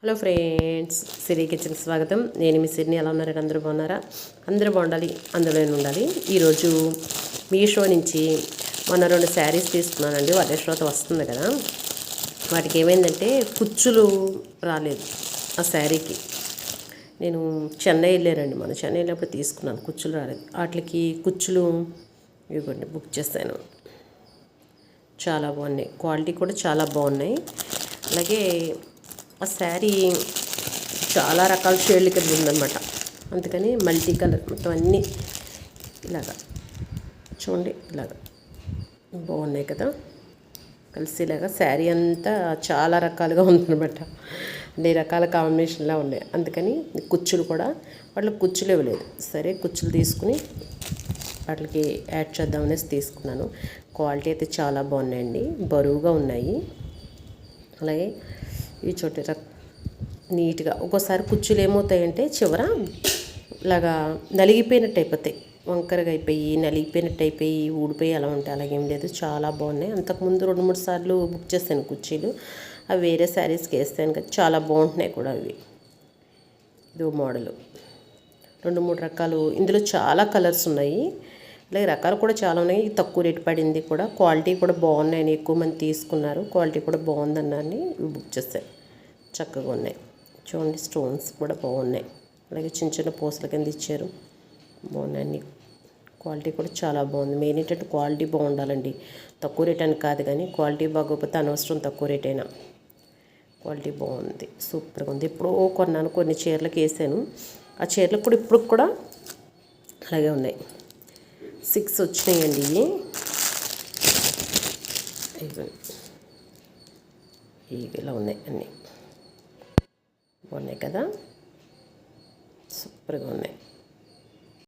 Hello friends, సిరి కిచెన్కి స్వాగతం. నేను మీ సిరిని. ఎలా ఉన్నారండి? అందరూ బాగున్నారా? అందరూ బాగుండాలి, అందులో ఉండాలి. ఈరోజు మీషో నుంచి మొన్న 2 శారీస్ తీసుకున్నానండి. వర్షశ్రోత వస్తుంది కదా, వాటికి ఏమైందంటే కుచ్చులు రాలేదు. ఆ శారీకి నేను చెన్నై వెళ్ళానండి, మన చెన్నై వెళ్ళినప్పుడు తీసుకున్నాను. కుచ్చులు రాలేదు. వాటికి కుచ్చులు ఇవ్వండి బుక్ చేశాను. చాలా బాగున్నాయి, క్వాలిటీ కూడా చాలా బాగున్నాయి. అలాగే ఆ శారీ చాలా రకాల షేడ్లు కింద ఉందన్నమాట. అందుకని మల్టీ కలర్ మొత్తం అన్నీ ఇలాగా చూడండి, ఇలాగా బాగున్నాయి కదా కలిసి. ఇలాగా శారీ అంతా చాలా రకాలుగా ఉందన్నమాట, అన్ని రకాల కాంబినేషన్లా ఉన్నాయి. అందుకని కుచ్చులు కూడా వాటికి కుచ్చులు ఇవ్వలేదు. సరే కుచ్చులు తీసుకుని వాటికి యాడ్ చేద్దామనేసి తీసుకున్నాను. క్వాలిటీ అయితే చాలా బాగున్నాయండి, బరువుగా ఉన్నాయి. అలాగే ఈ చోటి నీట్గా. ఒక్కోసారి కుచ్చులు ఏమవుతాయంటే చివర ఇలాగా నలిగిపోయినట్టు అయిపోతాయి, వంకరగా అయిపోయి నలిగిపోయినట్టు అయిపోయి ఊడిపోయి అలా ఉంటాయి. అలాగేం లేదు, చాలా బాగున్నాయి. అంతకుముందు 2-3 సార్లు బుక్ చేశాను కుర్చీలు. అవి వేరే శారీస్కి వేస్తాను కదా, చాలా బాగుంటున్నాయి కూడా అవి. ఇదో మోడలు 2-3 రకాలు. ఇందులో చాలా కలర్స్ ఉన్నాయి, అలాగే రకాలు కూడా చాలా ఉన్నాయి. తక్కువ రేటు పడింది కూడా, క్వాలిటీ కూడా బాగున్నాయని ఎక్కువ మంది తీసుకున్నారు. క్వాలిటీ కూడా బాగుందన్నారని ఇవి బుక్ చేశాను. చక్కగా ఉన్నాయి చూడండి, స్టోన్స్ కూడా బాగున్నాయి. అలాగే చిన్న చిన్న పూసల కింద ఇచ్చారు, బాగున్నాయి అన్ని. క్వాలిటీ కూడా చాలా బాగుంది. మెయిన్ ఏంటంటే క్వాలిటీ బాగుండాలండి. తక్కువ రేట్ అని కాదు, కానీ క్వాలిటీ బాగోకపోతే అనవసరం తక్కువ రేట్ అయినా. క్వాలిటీ బాగుంది, సూపర్గా ఉంది. ఎప్పుడో కొన్నాను, కొన్ని చీరలకు వేసాను. ఆ చీరలకు కూడా ఇప్పుడు కూడా అలాగే ఉన్నాయి. 6 వచ్చినాయండి ఇవి. ఇలా ఉన్నాయి అన్నీ, బాగున్నాయి కదా, సూపర్గా ఉన్నాయి.